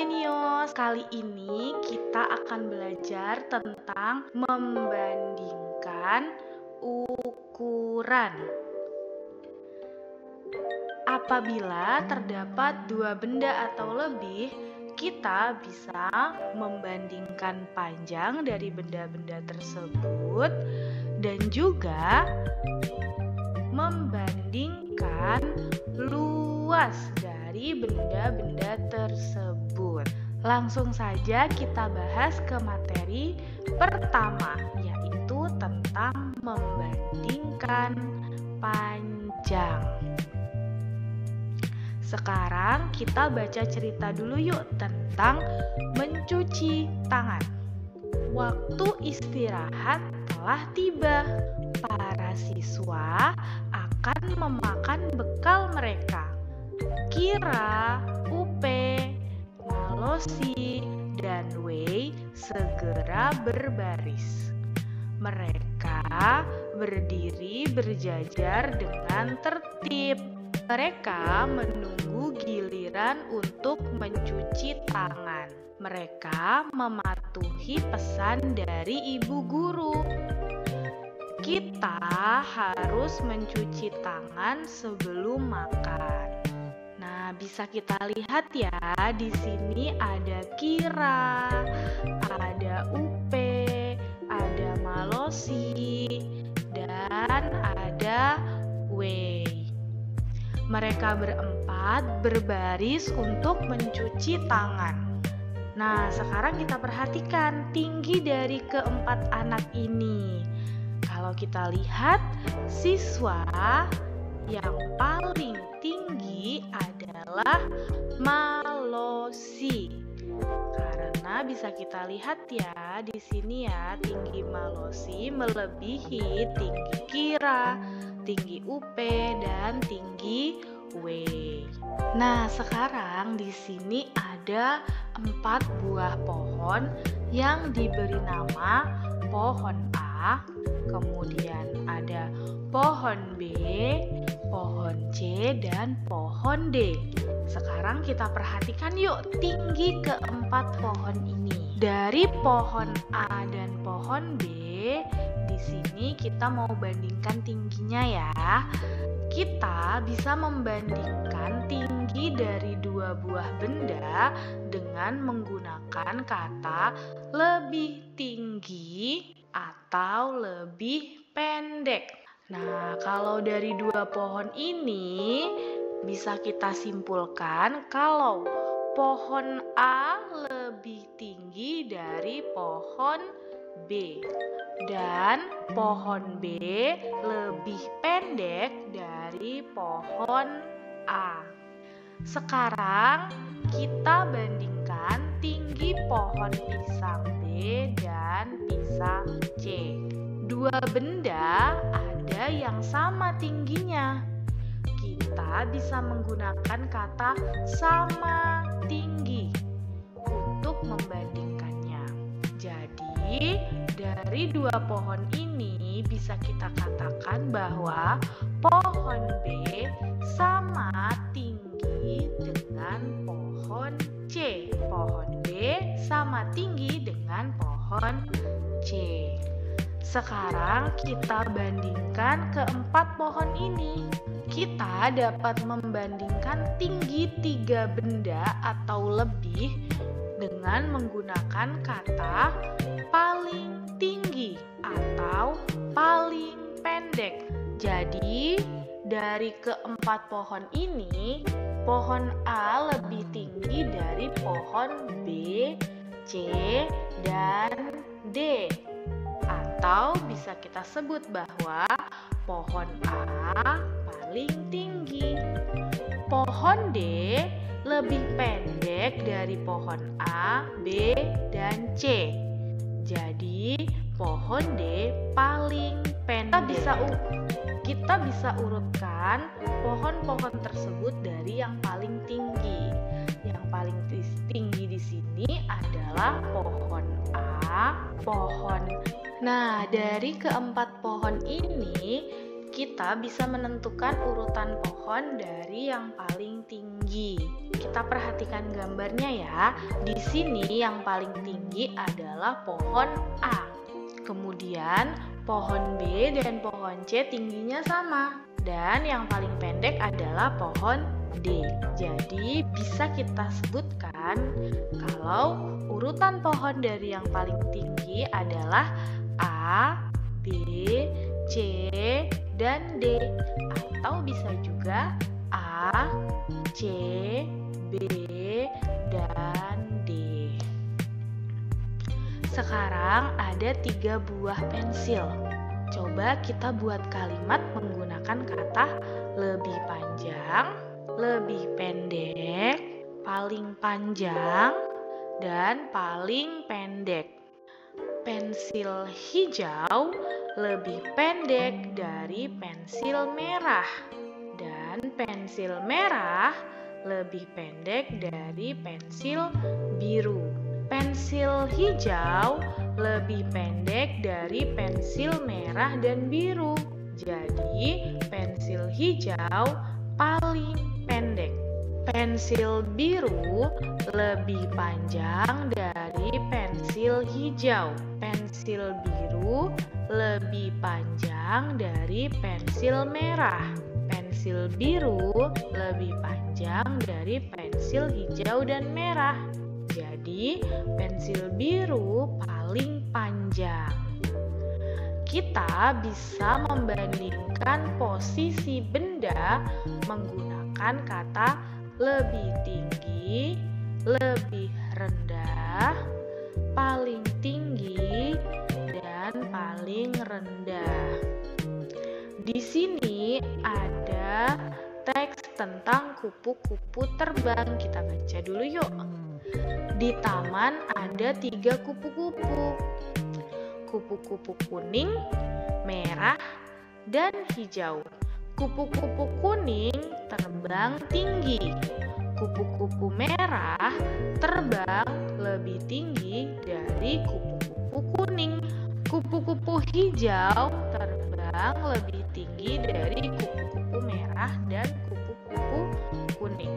Jenius. Kali ini kita akan belajar tentang membandingkan ukuran. Apabila terdapat dua benda atau lebih, kita bisa membandingkan panjang dari benda-benda tersebut dan juga membandingkan luas dari benda-benda tersebut. Langsung saja kita bahas ke materi pertama, yaitu tentang membandingkan panjang. Sekarang kita baca cerita dulu yuk tentang mencuci tangan. Waktu istirahat telah tiba. Para siswa akan memakan bekal mereka. Kira, Upe, Malosi, dan Wei segera berbaris. Mereka berdiri berjajar dengan tertib. Mereka menunggu giliran untuk mencuci tangan. Mereka mematuhi pesan dari ibu guru. Kita harus mencuci tangan sebelum makan. Nah, bisa kita lihat ya, di sini ada Kira, ada Upe, ada Malosi, dan ada Wei. Mereka berempat berbaris untuk mencuci tangan. Nah, sekarang kita perhatikan tinggi dari keempat anak ini. Kalau kita lihat, siswa yang paling tinggi adalah Malosi. Karena bisa kita lihat ya, di sini ya, tinggi Malosi melebihi tinggi Kira, tinggi Upe, dan tinggi Wei. Nah, sekarang di sini ada 4 buah pohon yang diberi nama pohon A, kemudian ada pohon B, pohon C, dan pohon D. Sekarang kita perhatikan yuk tinggi keempat pohon ini. Dari pohon A dan pohon B, di sini kita mau bandingkan tingginya ya. Kita bisa membandingkan tinggi dari dua buah benda dengan menggunakan kata lebih tinggi atau lebih pendek. Nah, kalau dari dua pohon ini bisa kita simpulkan kalau pohon A lebih tinggi dari pohon B dan pohon B lebih pendek dari pohon A. Sekarang kita bandingkan tinggi pohon pisang B dan pisang C. Dua benda ada yang sama tingginya. Kita bisa menggunakan kata sama tinggi untuk membandingkannya. Jadi, dari dua pohon ini bisa kita katakan bahwa pohon B sama tinggi dengan pohon C. Pohon B sama tinggi dengan pohon C. Sekarang kita bandingkan keempat pohon ini. Kita dapat membandingkan tinggi 3 benda atau lebih dengan menggunakan kata paling tinggi atau paling pendek. Jadi, dari keempat pohon ini, pohon A lebih tinggi dari pohon B, C, dan D. Atau bisa kita sebut bahwa pohon A paling tinggi. Pohon D lebih pendek dari pohon A, B, dan C. Jadi, pohon D paling pendek. Kita bisa urutkan pohon-pohon tersebut dari yang paling tinggi. Yang paling tinggi di sini adalah pohon A, pohon. Nah, dari keempat pohon ini kita bisa menentukan urutan pohon dari yang paling tinggi. Kita perhatikan gambarnya ya. Di sini yang paling tinggi adalah pohon A. Kemudian pohon B dan pohon C tingginya sama. Dan yang paling pendek adalah pohon D. Jadi bisa kita sebutkan kalau urutan pohon dari yang paling tinggi adalah A, B, C, dan D. Atau bisa juga A, C, B, dan D. Sekarang ada 3 buah pensil. Coba kita buat kalimat menggunakan kata lebih panjang, lebih pendek, paling panjang, dan paling pendek. Pensil hijau lebih pendek dari pensil merah, dan pensil merah lebih pendek dari pensil biru. Pensil hijau lebih pendek dari pensil merah dan biru. Jadi, pensil hijau paling pendek. Pensil biru lebih panjang dari pensil hijau. Pensil biru lebih panjang dari pensil merah. Pensil biru lebih panjang dari pensil hijau dan merah. Jadi, pensil biru paling panjang. Kita bisa membandingkan posisi benda menggunakan kata lebih tinggi, lebih rendah, paling tinggi, dan paling rendah. Di sini ada teks tentang kupu-kupu terbang. Kita baca dulu yuk. Di taman ada 3 kupu-kupu. Kupu-kupu kuning, merah, dan hijau. Kupu-kupu kuning terbang tinggi. Kupu-kupu merah terbang lebih tinggi dari kupu-kupu kuning. Kupu-kupu hijau terbang lebih tinggi dari kupu-kupu merah dan kupu-kupu kuning.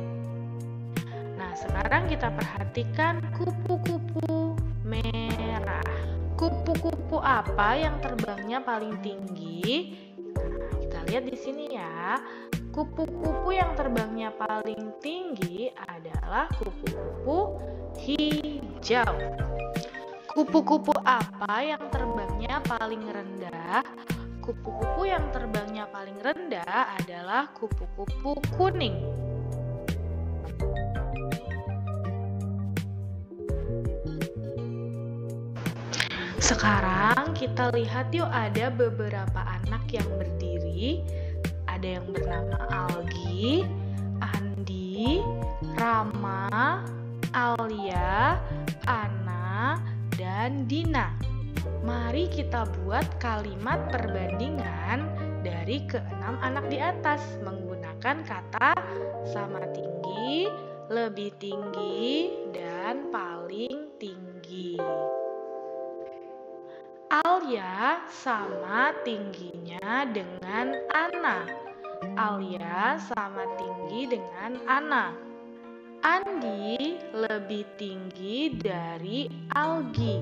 Nah, sekarang kita perhatikan kupu-kupu merah. Kupu-kupu apa yang terbangnya paling tinggi? Nah, kita lihat di sini ya. Kupu-kupu yang terbangnya paling tinggi adalah kupu-kupu hijau. Kupu-kupu apa yang terbangnya paling rendah? Kupu-kupu yang terbangnya paling rendah adalah kupu-kupu kuning. Sekarang kita lihat yuk, ada beberapa anak yang berdiri. Ada yang bernama Algi, Andi, Rama, Alia, Ana, dan Dina. Mari kita buat kalimat perbandingan dari ke-6 anak di atas menggunakan kata sama tinggi, lebih tinggi, dan paling tinggi. Alia sama tingginya dengan Ana. Alia sama tinggi dengan Ana. Andi lebih tinggi dari Algi.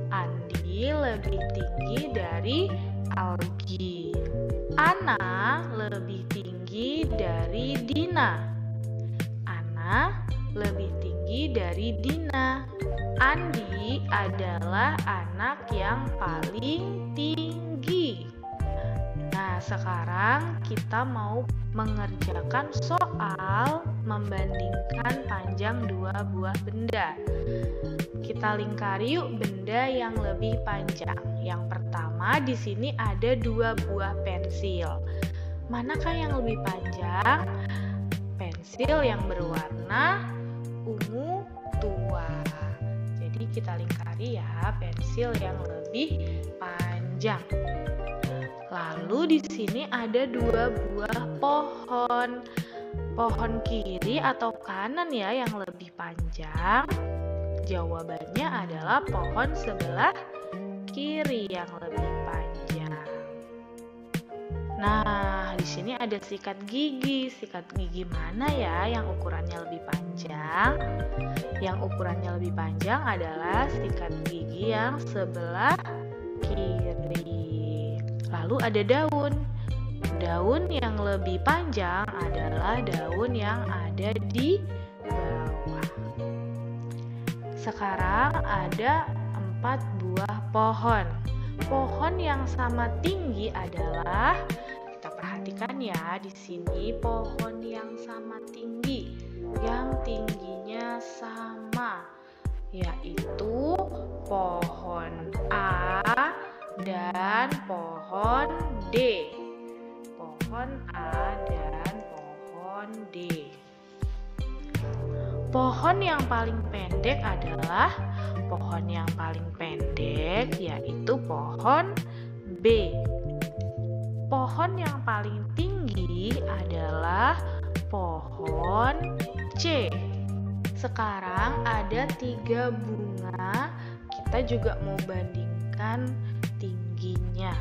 Andi lebih tinggi dari Algi. Ana lebih tinggi dari Dina. Ana lebih tinggi dari Dina. Andi adalah anak yang paling tinggi. Nah, sekarang kita mau mengerjakan soal membandingkan panjang 2 buah benda. Kita lingkari yuk benda yang lebih panjang. Yang pertama di sini ada 2 buah pensil. Manakah yang lebih panjang? Pensil yang berwarna ungu tua. Jadi kita lingkari ya, pensil yang lebih panjang. Lalu di sini ada 2 buah pohon. Pohon kiri atau kanan ya yang lebih panjang? Jawabannya adalah pohon sebelah kiri yang lebih panjang. Nah, di sini ada sikat gigi. Sikat gigi mana ya yang ukurannya lebih panjang? Yang ukurannya lebih panjang adalah sikat gigi yang sebelah kiri. Lalu ada daun. Daun yang lebih panjang adalah daun yang ada di bawah. Sekarang ada 4 buah pohon. Pohon yang sama tinggi adalah, kita perhatikan ya, di sini pohon yang sama tinggi, yang tingginya sama, yaitu pohon A dan pohon D. Pohon A dan pohon D. Pohon yang paling pendek adalah pohon yang paling pendek, yaitu pohon B. Pohon yang paling tinggi adalah pohon C. Sekarang ada 3 bunga, kita juga mau bandingkan tingginya.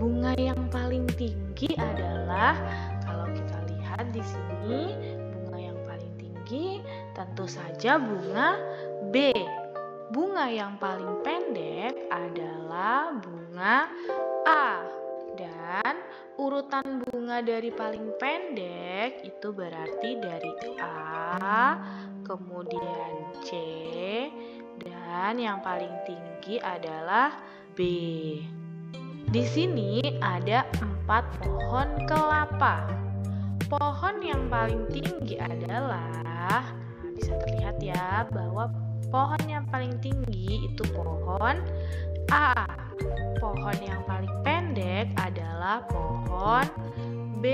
Bunga yang paling tinggi adalah, kalau kita lihat di sini, bunga yang paling tinggi tentu saja bunga B. Bunga yang paling pendek adalah bunga A. Dan urutan bunga dari paling pendek itu berarti dari A, kemudian C, dan yang paling tinggi adalah B. Di sini ada 4 pohon kelapa. Pohon yang paling tinggi adalah, bisa terlihat ya bahwa pohon yang paling tinggi itu pohon A. Pohon yang paling pendek adalah pohon B.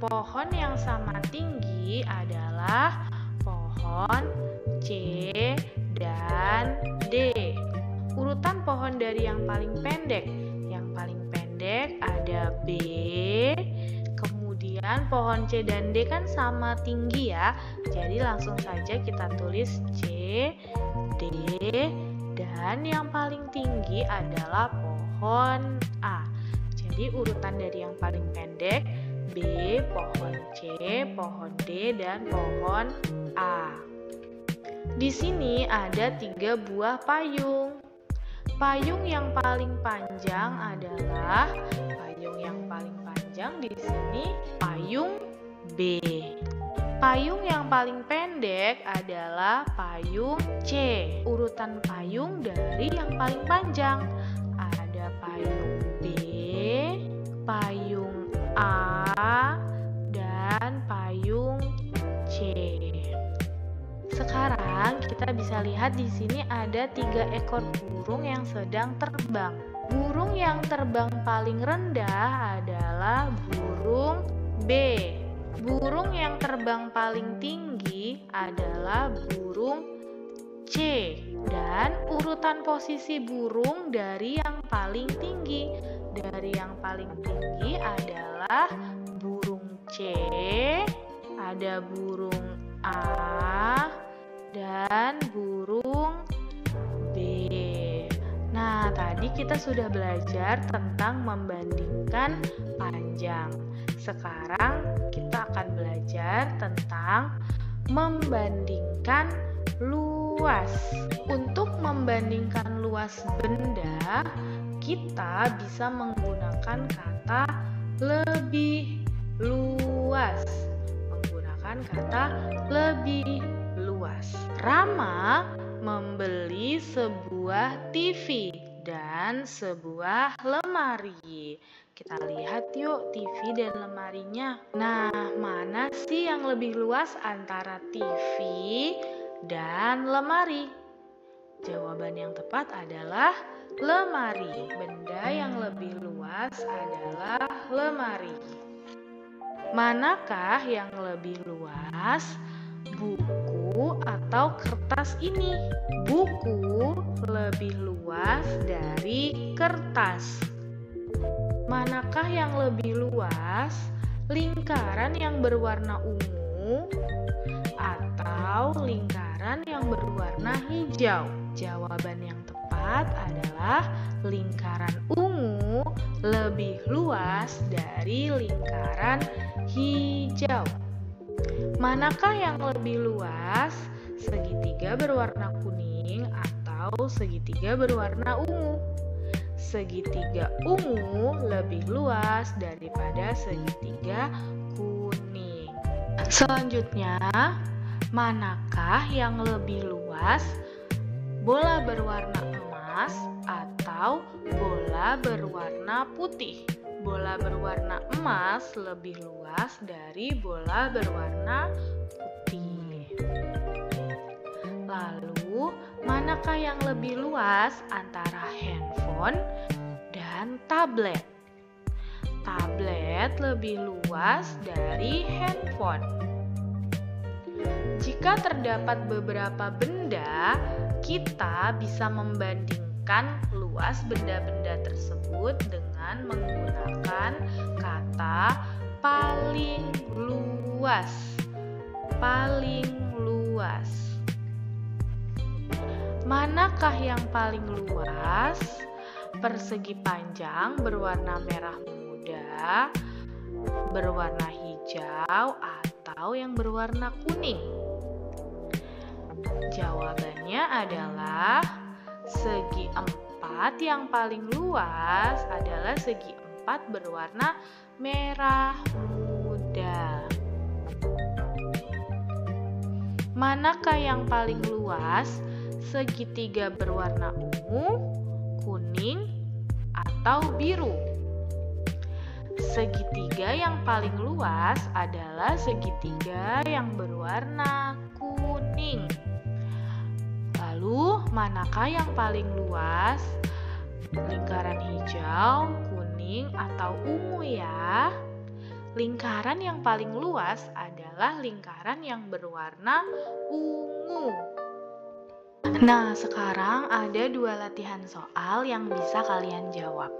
Pohon yang sama tinggi adalah pohon C dan D. Urutan pohon dari yang paling pendek. Yang paling pendek ada B. Kemudian pohon C dan D kan sama tinggi ya. Jadi langsung saja kita tulis C, D, dan yang paling tinggi adalah pohon A. Jadi urutan dari yang paling pendek B, pohon C, pohon D, dan pohon A. Di sini ada 3 buah payung. Payung yang paling panjang adalah di sini payung B. Payung yang paling pendek adalah payung C. Urutan payung dari yang paling panjang ada payung B, payung A, dan payung C. Sekarang kita bisa lihat di sini ada 3 ekor burung yang sedang terbang. Burung yang terbang paling rendah adalah burung B. Burung yang terbang paling tinggi adalah burung C. Dan urutan posisi burung dari yang paling tinggi. Dari yang paling tinggi adalah burung C, ada burung A, dan burung B. Nah, tadi kita sudah belajar tentang membandingkan panjang. Sekarang kita akan belajar tentang membandingkan luas. Untuk membandingkan luas benda, kita bisa menggunakan kata lebih luas. Menggunakan kata lebih luas. Rama membeli sebuah TV dan sebuah lemari. Kita lihat yuk TV dan lemarinya. Nah, mana sih yang lebih luas antara TV dan lemari? Jawaban yang tepat adalah lemari. Benda yang lebih luas adalah lemari. Manakah yang lebih luas? Buku atau kertas ini? Buku lebih luas dari kertas. Manakah yang lebih luas? Lingkaran yang berwarna ungu atau lingkaran yang berwarna hijau? Jawaban yang tepat keempat adalah lingkaran ungu lebih luas dari lingkaran hijau. Manakah yang lebih luas? Segitiga berwarna kuning atau segitiga berwarna ungu? Segitiga ungu lebih luas daripada segitiga kuning. Selanjutnya, manakah yang lebih luas? Bola berwarna emas atau bola berwarna putih? Bola berwarna emas lebih luas dari bola berwarna putih. Lalu, manakah yang lebih luas antara handphone dan tablet? Tablet lebih luas dari handphone. Jika terdapat beberapa benda, kita bisa membandingkan luas benda-benda tersebut dengan menggunakan kata paling luas. Paling luas. Manakah yang paling luas? Persegi panjang berwarna merah muda, berwarna hijau, atau yang berwarna kuning? Jawabannya adalah segi empat yang paling luas adalah segi empat berwarna merah muda. Manakah yang paling luas? Segitiga berwarna ungu, kuning, atau biru? Segitiga yang paling luas adalah segitiga yang berwarna kuning. Lalu, manakah yang paling luas? Lingkaran hijau, kuning, atau ungu ya? Lingkaran yang paling luas adalah lingkaran yang berwarna ungu. Nah, sekarang ada 2 latihan soal yang bisa kalian jawab.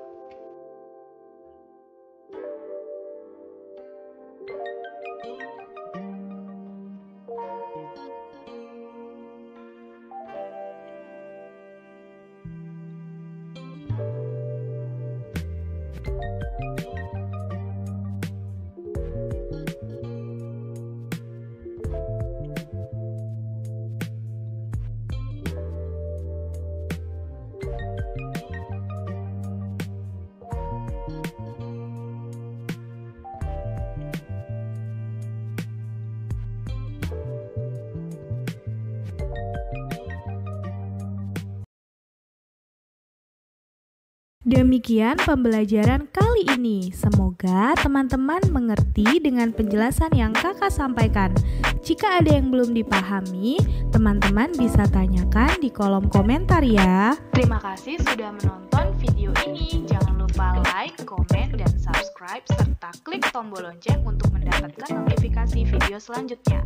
Demikian pembelajaran kali ini. Semoga teman-teman mengerti dengan penjelasan yang kakak sampaikan. Jika ada yang belum dipahami, teman-teman bisa tanyakan di kolom komentar ya. Terima kasih sudah menonton video ini. Jangan lupa like, komen, dan subscribe, serta klik tombol lonceng untuk mendapatkan notifikasi video selanjutnya.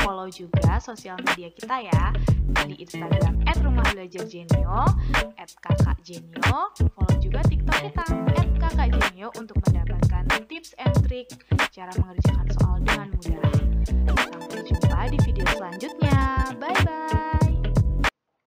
Follow juga sosial media kita ya, di Instagram @rumahdelajarjenio, @kakakjenio. Follow juga TikTok kita @kakakjenio untuk mendapatkan tips and trik cara mengerjakan soal dengan mudah. Sampai jumpa di video selanjutnya.